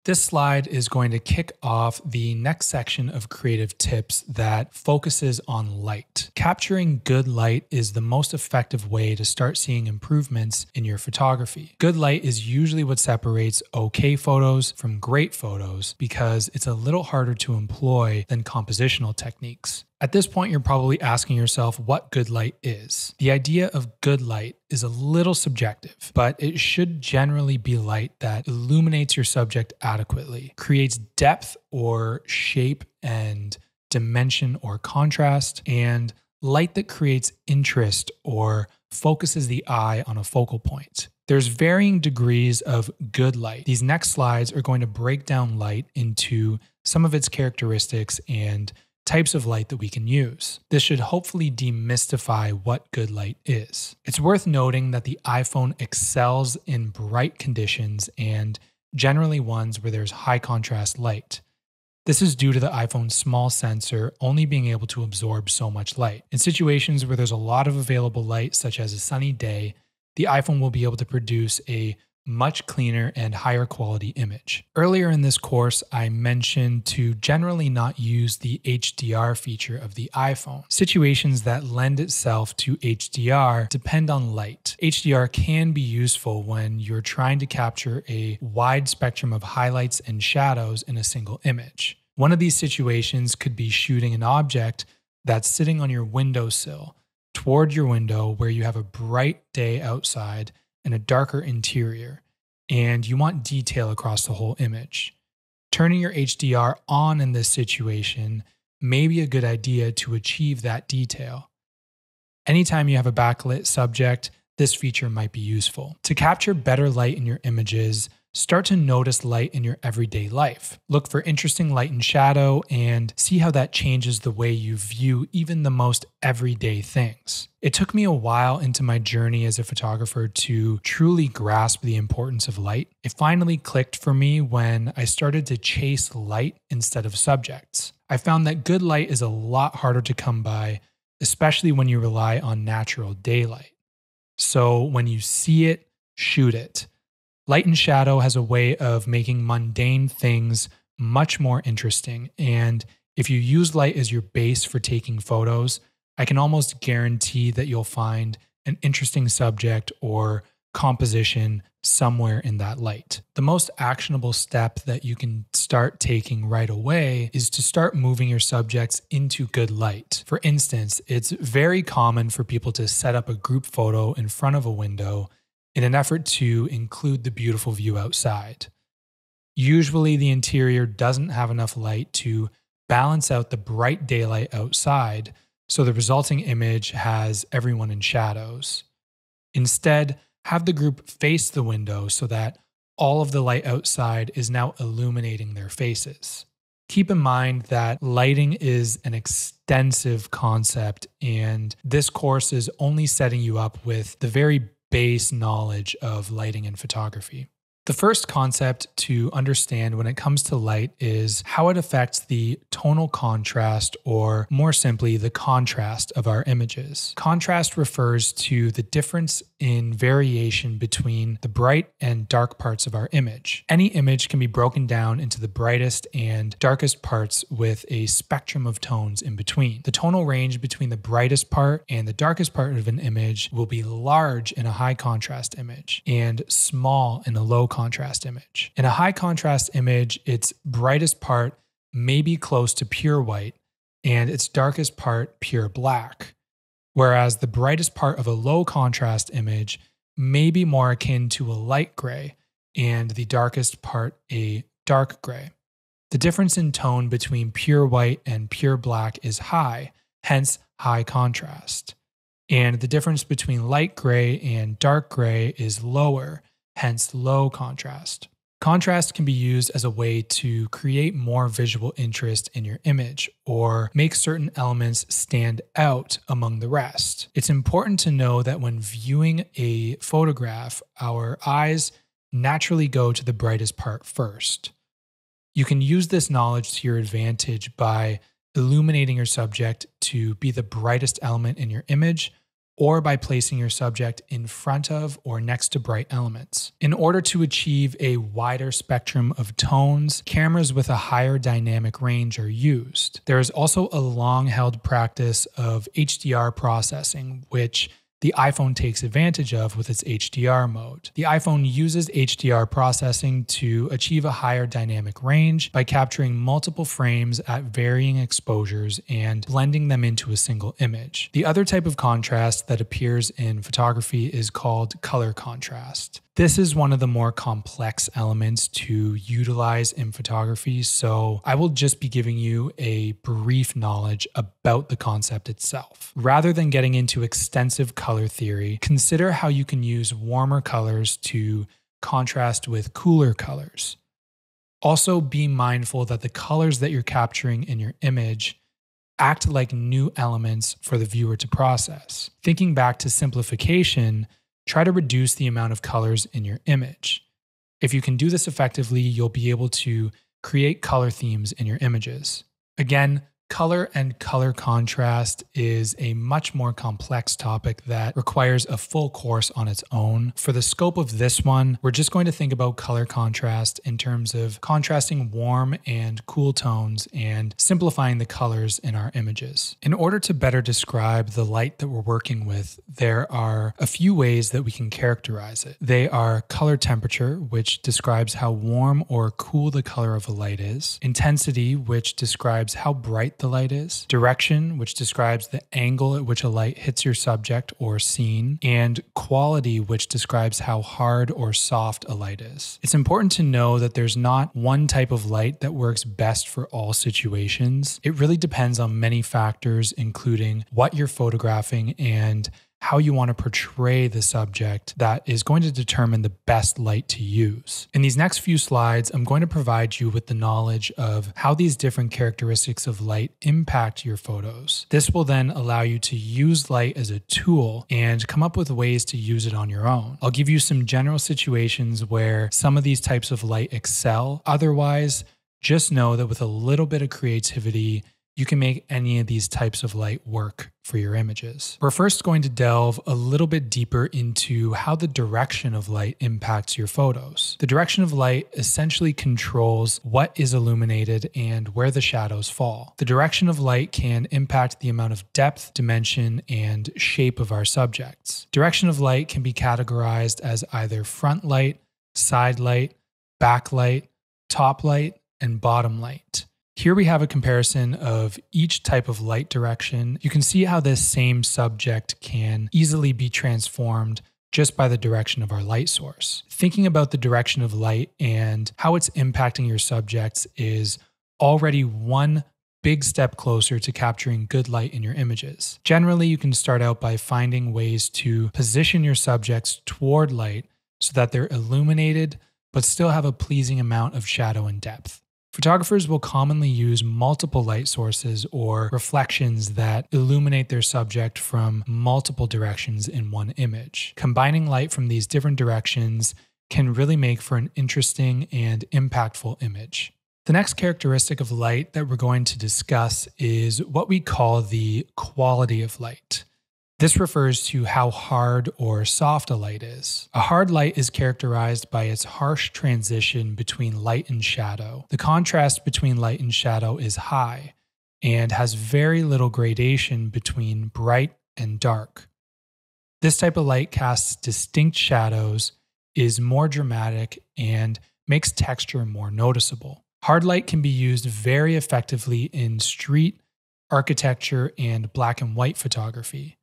This slide is going to kick off the next section of creative tips that focuses on light. Capturing good light is the most effective way to start seeing improvements in your photography. Good light is usually what separates okay photos from great photos because it's a little harder to employ than compositional techniques. At this point, you're probably asking yourself what good light is. The idea of good light is a little subjective, but it should generally be light that illuminates your subject adequately, creates depth or shape and dimension or contrast, and light that creates interest or focuses the eye on a focal point. There's varying degrees of good light. These next slides are going to break down light into some of its characteristics and types of light that we can use. This should hopefully demystify what good light is. It's worth noting that the iPhone excels in bright conditions and generally ones where there's high contrast light. This is due to the iPhone's small sensor only being able to absorb so much light. In situations where there's a lot of available light, such as a sunny day, the iPhone will be able to produce a much cleaner and higher quality image. Earlier in this course, I mentioned to generally not use the HDR feature of the iPhone. Situations that lend itself to HDR depend on light. HDR can be useful when you're trying to capture a wide spectrum of highlights and shadows in a single image. One of these situations could be shooting an object that's sitting on your windowsill toward your window where you have a bright day outside and a darker interior, and you want detail across the whole image. Turning your HDR on in this situation may be a good idea to achieve that detail. Anytime you have a backlit subject, this feature might be useful. To capture better light in your images, start to notice light in your everyday life. Look for interesting light and shadow and see how that changes the way you view even the most everyday things. It took me a while into my journey as a photographer to truly grasp the importance of light. It finally clicked for me when I started to chase light instead of subjects. I found that good light is a lot harder to come by, especially when you rely on natural daylight. So when you see it, shoot it. Light and shadow has a way of making mundane things much more interesting, and if you use light as your base for taking photos, I can almost guarantee that you'll find an interesting subject or composition somewhere in that light. The most actionable step that you can start taking right away is to start moving your subjects into good light. For instance, it's very common for people to set up a group photo in front of a window in an effort to include the beautiful view outside. Usually the interior doesn't have enough light to balance out the bright daylight outside, so the resulting image has everyone in shadows. Instead, have the group face the window so that all of the light outside is now illuminating their faces. Keep in mind that lighting is an extensive concept, and this course is only setting you up with the very base knowledge of lighting and photography. The first concept to understand when it comes to light is how it affects the tonal contrast, or more simply, the contrast of our images. Contrast refers to the difference in variation between the bright and dark parts of our image. Any image can be broken down into the brightest and darkest parts with a spectrum of tones in between. The tonal range between the brightest part and the darkest part of an image will be large in a high contrast image and small in a low contrast image. In a high contrast image, its brightest part may be close to pure white and its darkest part pure black, whereas the brightest part of a low contrast image may be more akin to a light gray and the darkest part a dark gray. The difference in tone between pure white and pure black is high, hence high contrast. And the difference between light gray and dark gray is lower, hence low contrast. Contrast can be used as a way to create more visual interest in your image or make certain elements stand out among the rest. It's important to know that when viewing a photograph, our eyes naturally go to the brightest part first. You can use this knowledge to your advantage by illuminating your subject to be the brightest element in your image, or by placing your subject in front of or next to bright elements. In order to achieve a wider spectrum of tones, cameras with a higher dynamic range are used. There is also a long-held practice of HDR processing, which the iPhone takes advantage of with its HDR mode. The iPhone uses HDR processing to achieve a higher dynamic range by capturing multiple frames at varying exposures and blending them into a single image. The other type of contrast that appears in photography is called color contrast. This is one of the more complex elements to utilize in photography, so I will just be giving you a brief knowledge about the concept itself. Rather than getting into extensive color theory, consider how you can use warmer colors to contrast with cooler colors. Also, be mindful that the colors that you're capturing in your image act like new elements for the viewer to process. Thinking back to simplification, try to reduce the amount of colors in your image. If you can do this effectively, you'll be able to create color themes in your images. Again, color and color contrast is a much more complex topic that requires a full course on its own. For the scope of this one, we're just going to think about color contrast in terms of contrasting warm and cool tones and simplifying the colors in our images. In order to better describe the light that we're working with, there are a few ways that we can characterize it. They are color temperature, which describes how warm or cool the color of a light is; intensity, which describes how bright the light is; direction, which describes the angle at which a light hits your subject or scene; and quality, which describes how hard or soft a light is. It's important to know that there's not one type of light that works best for all situations. It really depends on many factors, including what you're photographing and how you want to portray the subject, that is going to determine the best light to use. In these next few slides, I'm going to provide you with the knowledge of how these different characteristics of light impact your photos. This will then allow you to use light as a tool and come up with ways to use it on your own. I'll give you some general situations where some of these types of light excel. Otherwise, just know that with a little bit of creativity, you can make any of these types of light work for your images. We're first going to delve a little bit deeper into how the direction of light impacts your photos. The direction of light essentially controls what is illuminated and where the shadows fall. The direction of light can impact the amount of depth, dimension, and shape of our subjects. Direction of light can be categorized as either front light, side light, backlight, top light, and bottom light. Here we have a comparison of each type of light direction. You can see how this same subject can easily be transformed just by the direction of our light source. Thinking about the direction of light and how it's impacting your subjects is already one big step closer to capturing good light in your images. Generally, you can start out by finding ways to position your subjects toward light so that they're illuminated but still have a pleasing amount of shadow and depth. Photographers will commonly use multiple light sources or reflections that illuminate their subject from multiple directions in one image. Combining light from these different directions can really make for an interesting and impactful image. The next characteristic of light that we're going to discuss is what we call the quality of light. This refers to how hard or soft a light is. A hard light is characterized by its harsh transition between light and shadow. The contrast between light and shadow is high and has very little gradation between bright and dark. This type of light casts distinct shadows, is more dramatic, and makes texture more noticeable. Hard light can be used very effectively in street, architecture, and black and white photography.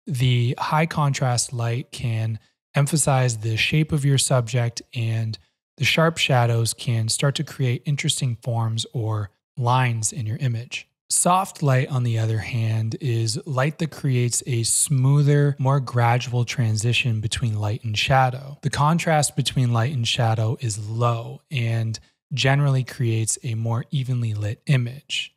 The high contrast light can emphasize the shape of your subject, and the sharp shadows can start to create interesting forms or lines in your image. Soft light, on the other hand, is light that creates a smoother, more gradual transition between light and shadow. The contrast between light and shadow is low and generally creates a more evenly lit image.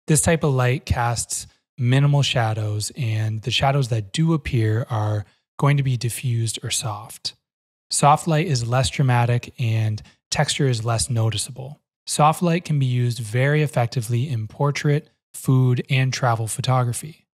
This type of light casts minimal shadows, and the shadows that do appear are going to be diffused or soft. Soft light is less dramatic and texture is less noticeable. Soft light can be used very effectively in portrait, food, and travel photography.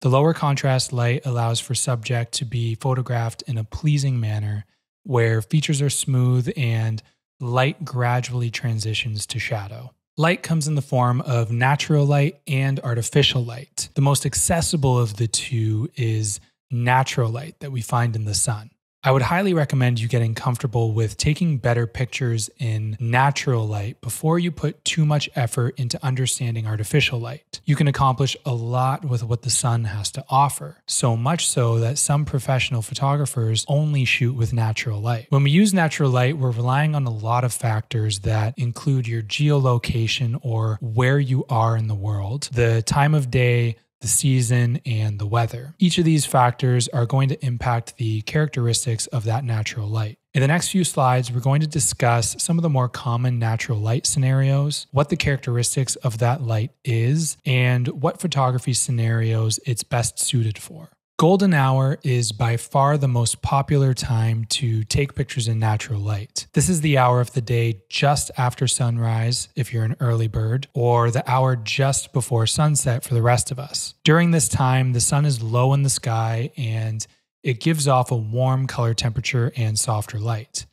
The lower contrast light allows for subject to be photographed in a pleasing manner where features are smooth and light gradually transitions to shadow. Light comes in the form of natural light and artificial light. The most accessible of the two is natural light that we find in the sun. I would highly recommend you getting comfortable with taking better pictures in natural light before you put too much effort into understanding artificial light. You can accomplish a lot with what the sun has to offer, so much so that some professional photographers only shoot with natural light. When we use natural light, we're relying on a lot of factors that include your geolocation or where you are in the world, the time of day, the season, and the weather. Each of these factors are going to impact the characteristics of that natural light. In the next few slides, we're going to discuss some of the more common natural light scenarios, what the characteristics of that light is, and what photography scenarios it's best suited for. Golden hour is by far the most popular time to take pictures in natural light. This is the hour of the day just after sunrise if you're an early bird, or the hour just before sunset for the rest of us. During this time, the sun is low in the sky and it gives off a warm color temperature and softer light.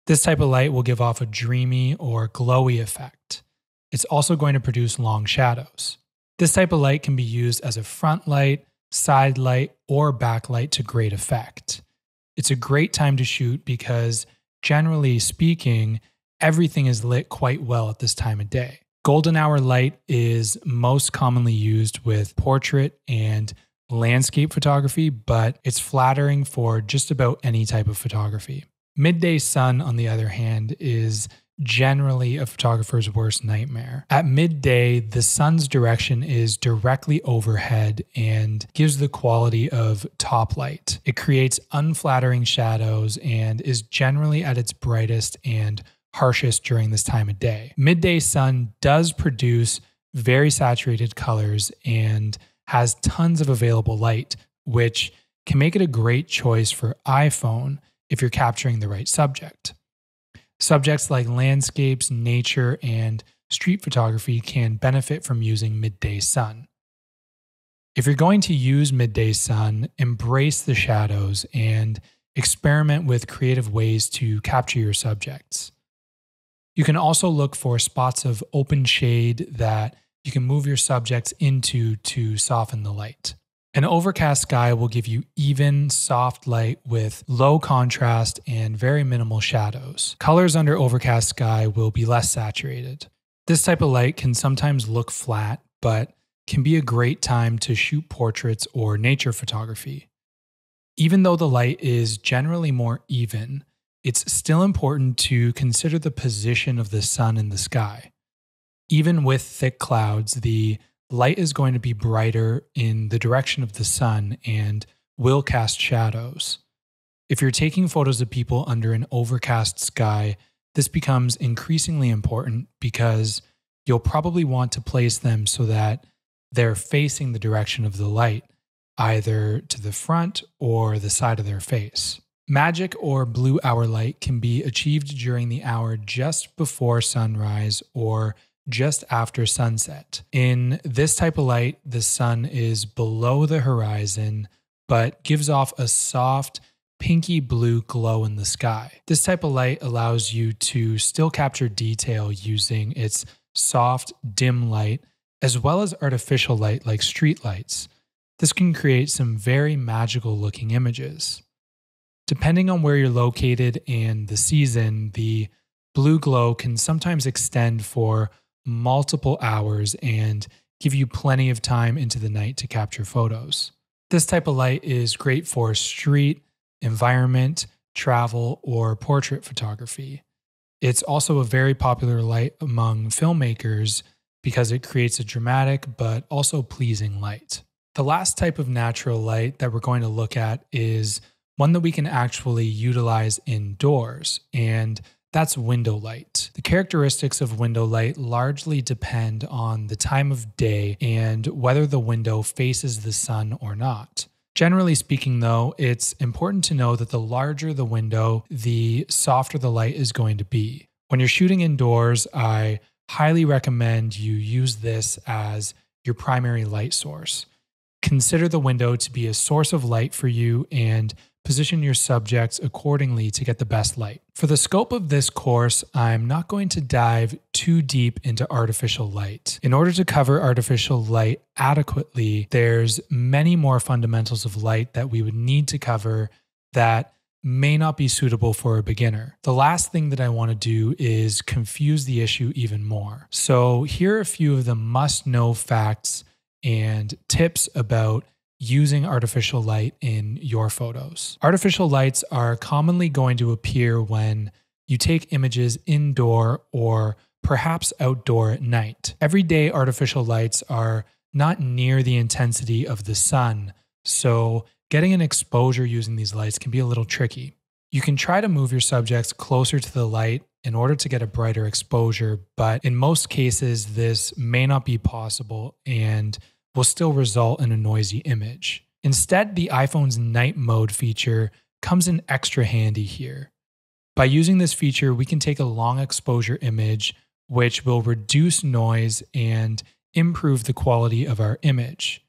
This type of light will give off a dreamy or glowy effect. It's also going to produce long shadows. This type of light can be used as a front light, side light, or backlight to great effect. It's a great time to shoot because, generally speaking, everything is lit quite well at this time of day. Golden hour light is most commonly used with portrait and landscape photography, but it's flattering for just about any type of photography. Midday sun, on the other hand, is generally a photographer's worst nightmare. At midday, the sun's direction is directly overhead and gives the quality of top light. It creates unflattering shadows and is generally at its brightest and harshest during this time of day. Midday sun does produce very saturated colors and has tons of available light, which can make it a great choice for iPhone if you're capturing the right subject. Subjects like landscapes, nature, and street photography can benefit from using midday sun. If you're going to use midday sun, embrace the shadows and experiment with creative ways to capture your subjects. You can also look for spots of open shade that you can move your subjects into to soften the light. An overcast sky will give you even, soft light with low contrast and very minimal shadows. Colors under overcast sky will be less saturated. This type of light can sometimes look flat, but can be a great time to shoot portraits or nature photography. Even though the light is generally more even, it's still important to consider the position of the sun in the sky. Even with thick clouds, the light is going to be brighter in the direction of the sun and will cast shadows. If you're taking photos of people under an overcast sky, this becomes increasingly important because you'll probably want to place them so that they're facing the direction of the light, either to the front or the side of their face. Magic or blue hour light can be achieved during the hour just before sunrise or just after sunset. In this type of light, the sun is below the horizon, but gives off a soft, pinky blue glow in the sky. This type of light allows you to still capture detail using its soft, dim light, as well as artificial light like street lights. This can create some very magical looking images. Depending on where you're located and the season, the blue glow can sometimes extend for multiple hours and give you plenty of time into the night to capture photos. This type of light is great for street, environment, travel, or portrait photography. It's also a very popular light among filmmakers because it creates a dramatic but also pleasing light. The last type of natural light that we're going to look at is one that we can actually utilize indoors, and that's window light. The characteristics of window light largely depend on the time of day and whether the window faces the sun or not. Generally speaking, though, it's important to know that the larger the window, the softer the light is going to be. When you're shooting indoors, I highly recommend you use this as your primary light source. Consider the window to be a source of light for you and position your subjects accordingly to get the best light. For the scope of this course, I'm not going to dive too deep into artificial light. In order to cover artificial light adequately, there's many more fundamentals of light that we would need to cover that may not be suitable for a beginner. The last thing that I want to do is confuse the issue even more. So here are a few of the must-know facts and tips about using artificial light in your photos. Artificial lights are commonly going to appear when you take images indoor or perhaps outdoor at night. Everyday artificial lights are not near the intensity of the sun, so getting an exposure using these lights can be a little tricky. You can try to move your subjects closer to the light in order to get a brighter exposure, but in most cases, this may not be possible and will still result in a noisy image. Instead, the iPhone's night mode feature comes in extra handy here. By using this feature, we can take a long exposure image, which will reduce noise and improve the quality of our image.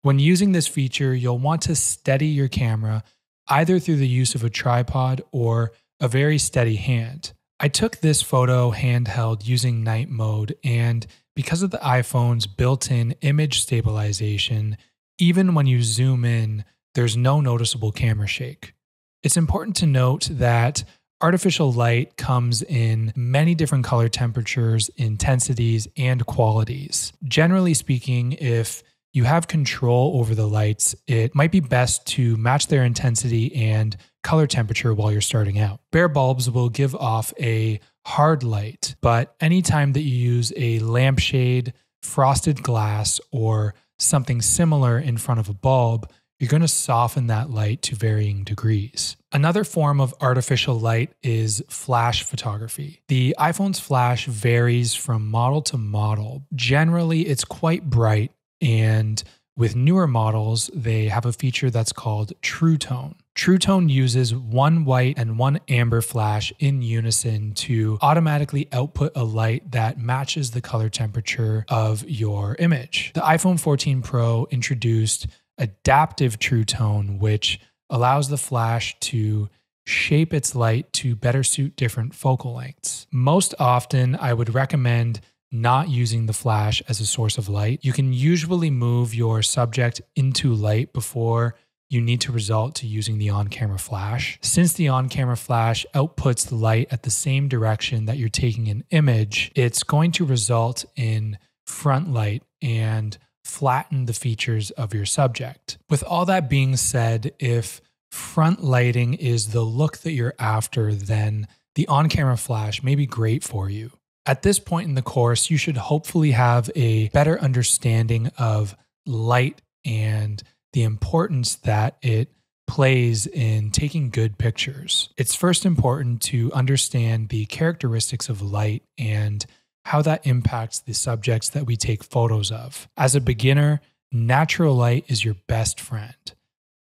When using this feature, you'll want to steady your camera either through the use of a tripod or a very steady hand. I took this photo handheld using night mode, and because of the iPhone's built-in image stabilization, even when you zoom in, there's no noticeable camera shake. It's important to note that artificial light comes in many different color temperatures, intensities, and qualities. Generally speaking, if you have control over the lights, it might be best to match their intensity and color temperature while you're starting out. Bare bulbs will give off a hard light, but anytime that you use a lampshade, frosted glass, or something similar in front of a bulb, you're going to soften that light to varying degrees. Another form of artificial light is flash photography. The iPhone's flash varies from model to model. Generally, it's quite bright, and with newer models, they have a feature that's called True Tone. True Tone uses one white and one amber flash in unison to automatically output a light that matches the color temperature of your image. The iPhone 14 Pro introduced Adaptive True Tone, which allows the flash to shape its light to better suit different focal lengths. Most often, I would recommend not using the flash as a source of light. You can usually move your subject into light before you need to resort to using the on-camera flash. Since the on-camera flash outputs the light at the same direction that you're taking an image, it's going to result in front light and flatten the features of your subject. With all that being said, if front lighting is the look that you're after, then the on-camera flash may be great for you. At this point in the course, you should hopefully have a better understanding of light and the importance that it plays in taking good pictures. It's first important to understand the characteristics of light and how that impacts the subjects that we take photos of. As a beginner, natural light is your best friend.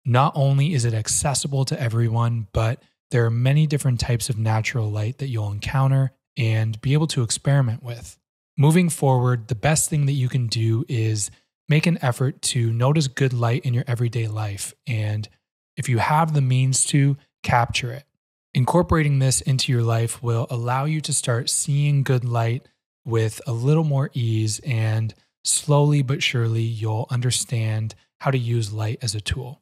Not only is it accessible to everyone, but there are many different types of natural light that you'll encounter and be able to experiment with. Moving forward, the best thing that you can do is make an effort to notice good light in your everyday life, and if you have the means to, capture it. Incorporating this into your life will allow you to start seeing good light with a little more ease, and slowly but surely you'll understand how to use light as a tool.